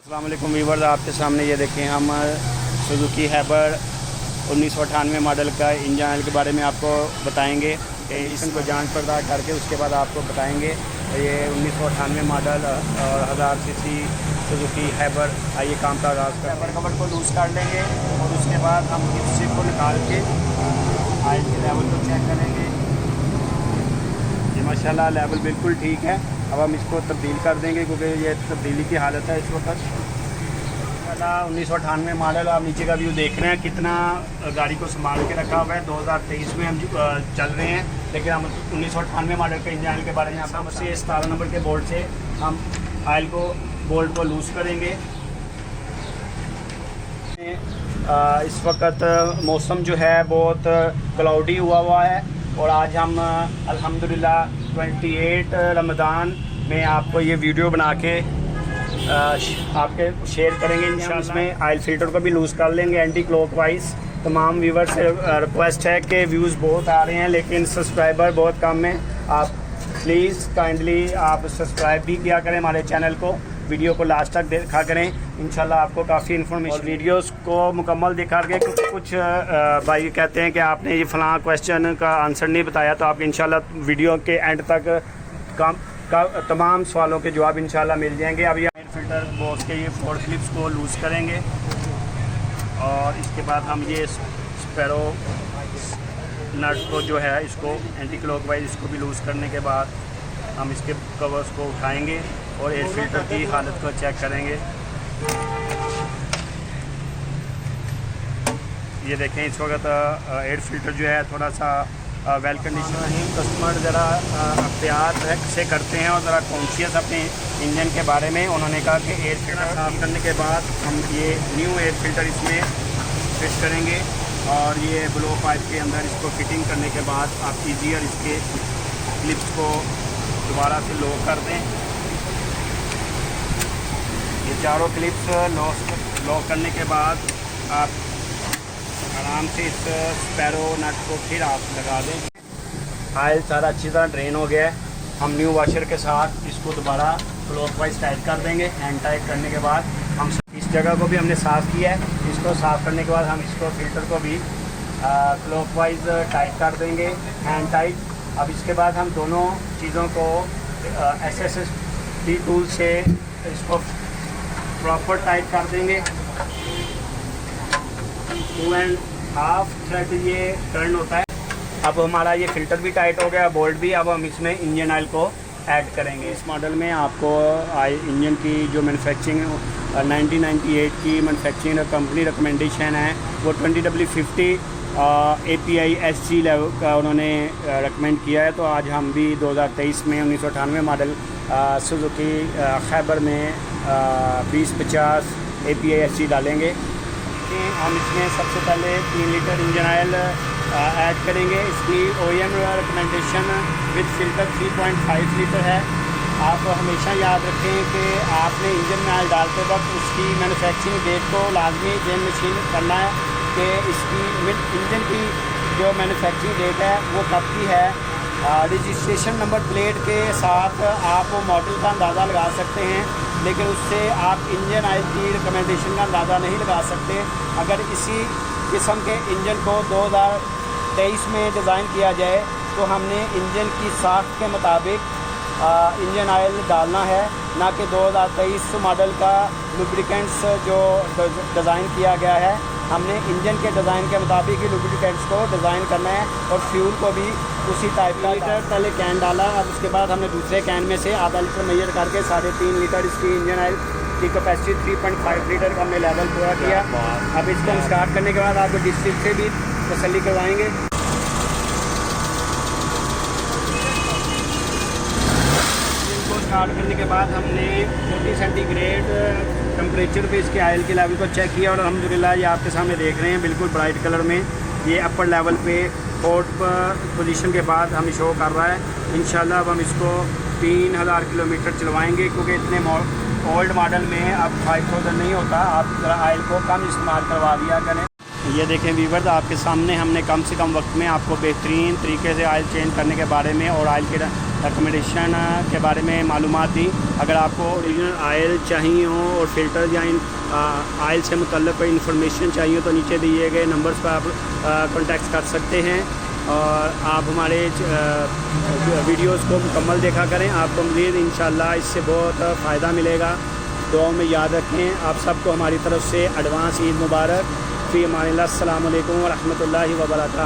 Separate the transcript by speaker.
Speaker 1: अस्सलाम वालेकुम व्यूअर्स, आपके सामने ये देखें हम सुजुकी हैबर 1998 मॉडल का इंजन ऑयल के बारे में आपको बताएंगे। इसको जांच पड़ताल करके उसके बाद आपको बताएंगे। ये 1998 मॉडल और 1000 सीसी सुजुकी हैबर आइए काम का आगाज़ कर। हैबर कवर को लूज़ कर लेंगे और उसके बाद हम इस चिप को निकाल के ऑयल के लेवल को चेक करेंगे। ये माशाल्लाह लेवल बिल्कुल ठीक है। अब हम इसको तब्दील कर देंगे क्योंकि ये तब्दीली की हालत है इस वक्त। 1998 मॉडल, आप नीचे का व्यू देख रहे हैं कितना गाड़ी को संभाल के रखा हुआ है। 2023 में हम चल रहे हैं, लेकिन हम 1998 मॉडल के इंजन ऑयल के बारे में हम से 17 नंबर के बोल्ट से हम ऑयल को बोल्ट को लूज़ करेंगे। इस वक्त मौसम जो है बहुत क्लाउडी हुआ है और आज हम अल्हम्दुलिल्लाह 28 रमज़ान में आपको ये वीडियो बना के आपके शेयर करेंगे इंशाल्लाह। इसमें ऑयल फिल्टर को भी लूज़ कर लेंगे एंटी क्लॉकवाइज। तमाम व्यूवर से रिक्वेस्ट है कि व्यूज़ बहुत आ रहे हैं लेकिन सब्सक्राइबर बहुत कम है। आप प्लीज़ काइंडली आप सब्सक्राइब भी किया करें हमारे चैनल को, वीडियो को लास्ट तक देखा करें। इंशाल्लाह आपको काफ़ी इन्फॉर्मेशन। वीडियोस को मुकम्मल दिखा के कुछ भाई कहते हैं कि आपने ये फ़लाँ क्वेश्चन का आंसर नहीं बताया, तो आप इंशाल्लाह वीडियो के एंड तक तमाम सवालों के जवाब इंशाल्लाह मिल जाएंगे। अब ये एयर फिल्टर बॉस के ये 4 क्लिप्स को लूज़ करेंगे और इसके बाद हम ये स्पैरो नट को जो है इसको एंटी क्लॉकवाइज इसको भी लूज़ करने के बाद हम इसके कवर्स को उठाएंगे और एयर फिल्टर की हालत को चेक करेंगे। ये देखें इस वक्त एयर फिल्टर जो है थोड़ा सा वेल कंडीशन है। कस्टमर ज़रा एहतियात से करते हैं और ज़रा कॉन्शियस अपने इंजन के बारे में। उन्होंने कहा कि एयर फिल्टर साफ करने के बाद हम ये न्यू एयर फिल्टर इसमें फिट करेंगे और ये ब्लो पाइप के अंदर इसको फिटिंग करने के बाद आप ईजियर इसके क्लिप्स को दोबारा से लॉक कर दें। ये चारों क्लिप्स लॉक करने के बाद आप आराम से इस स्पैरो नट को फिर आप लगा दें। ऑयल सारा अच्छी तरह ड्रेन हो गया है। हम न्यू वॉशर के साथ इसको दोबारा क्लॉकवाइज टाइट कर देंगे। हैंड टाइट करने के बाद हम इस जगह को भी हमने साफ़ किया है। इसको साफ़ करने के बाद हम इसको फिल्टर को भी क्लॉकवाइज टाइट कर देंगे, हैंड टाइट। अब इसके बाद हम दोनों चीज़ों को SSD टूल से इसको प्रॉपर टाइट कर देंगे। 2.5 थ्रेड ये टर्न होता है। अब हमारा ये फ़िल्टर भी टाइट हो गया, बोल्ट भी। अब हम इसमें इंजन ऑयल को ऐड करेंगे। इस मॉडल में आपको इंजन की जो मैन्युफैक्चरिंग 1998 की मैन्युफैक्चरिंग कंपनी रिकमेंडेशन है वो 20W50 API SG लेवल का उन्होंने रिकमेंड किया है। तो आज हम भी 2023 में 1998 मॉडल सुजुकी खैबर में 2050 API SG डालेंगे। हम इसमें सबसे पहले 3 लीटर इंजन ऑयल ऐड करेंगे। इसकी OEM recommendation with filter 3.5 litre है। आप हमेशा याद रखें कि आपने इंजन में ऑयल डालते वक्त उसकी मैन्युफैक्चरिंग डेट को लाजमी जेन मशीन करना है कि इसकी इंजन की जो मैन्युफैक्चरिंग डेट है वो कब की है। रजिस्ट्रेशन नंबर प्लेट के साथ आप वो मॉडल का अंदाज़ा लगा सकते हैं, लेकिन उससे आप इंजन ऑयल की रिकमेंडेशन का अंदाज़ा नहीं लगा सकते। अगर इसी किस्म के इंजन को 2023 में डिज़ाइन किया जाए तो हमने इंजन की साख्त के मुताबिक इंजन ऑयल डालना है, ना कि 2023 मॉडल का लुब्रिकेंट्स जो डिज़ाइन किया गया है। हमने इंजन के डिज़ाइन के मुताबिक ही लुब्रिकेंट्स को डिज़ाइन करना है और फ्यूल को भी उसी टाइप का। लीटर पहले कैन डाला, अब उसके बाद हमने दूसरे कैन में से आधा लीटर मेजर करके 3.5 लीटर इसकी इंजन ऑयल की कैपेसिटी 3.5 लीटर का हमने लेवल पूरा किया। अब इसको हम स्टार्ट करने के बाद आपको डिस्ट्रिक्ट से भी तसल्ली करवाएंगे। इसको स्टार्ट करने के बाद हमने 40 सेंटीग्रेड टेम्परेचर पे इसके ऑयल के लेवल को चेक किया और अल्हम्दुलिल्लाह ये आपके सामने देख रहे हैं बिल्कुल ब्राइट कलर में ये अपर लेवल पे 4th पोजीशन के बाद हम शो कर रहा है। इंशाल्लाह अब हम इसको 3000 किलोमीटर चलवाएंगे क्योंकि इतने ओल्ड मॉडल में अब 5000 नहीं होता। आप ज़रा ऑयल को कम इस्तेमाल करवा दिया करें। ये देखें व्यूअर्स, आपके सामने हमने कम से कम वक्त में आपको बेहतरीन तरीके से ऑयल चेंज करने के बारे में और ऑयल के रिकमेंडेशन के बारे में मालूमात दी। अगर आपको ओरिजिनल आयल चाहिए हो और फ़िल्टर या आयल से मुतल्लिक़ कोई इन्फॉर्मेशन चाहिए तो नीचे दिए गए नंबर्स पर आप कॉन्टेक्ट कर सकते हैं। और आप हमारे वीडियोस को मुकम्मल देखा करें, आपको मज़ीद इंशाअल्लाह इससे बहुत फ़ायदा मिलेगा। दुआ में याद रखें। आप सबको हमारी तरफ से एडवांस ईद मुबारक। फ़ी अमानिल्लाह। अस्सलामु अलैकुम व रहमतुल्लाहि व बरकातहू।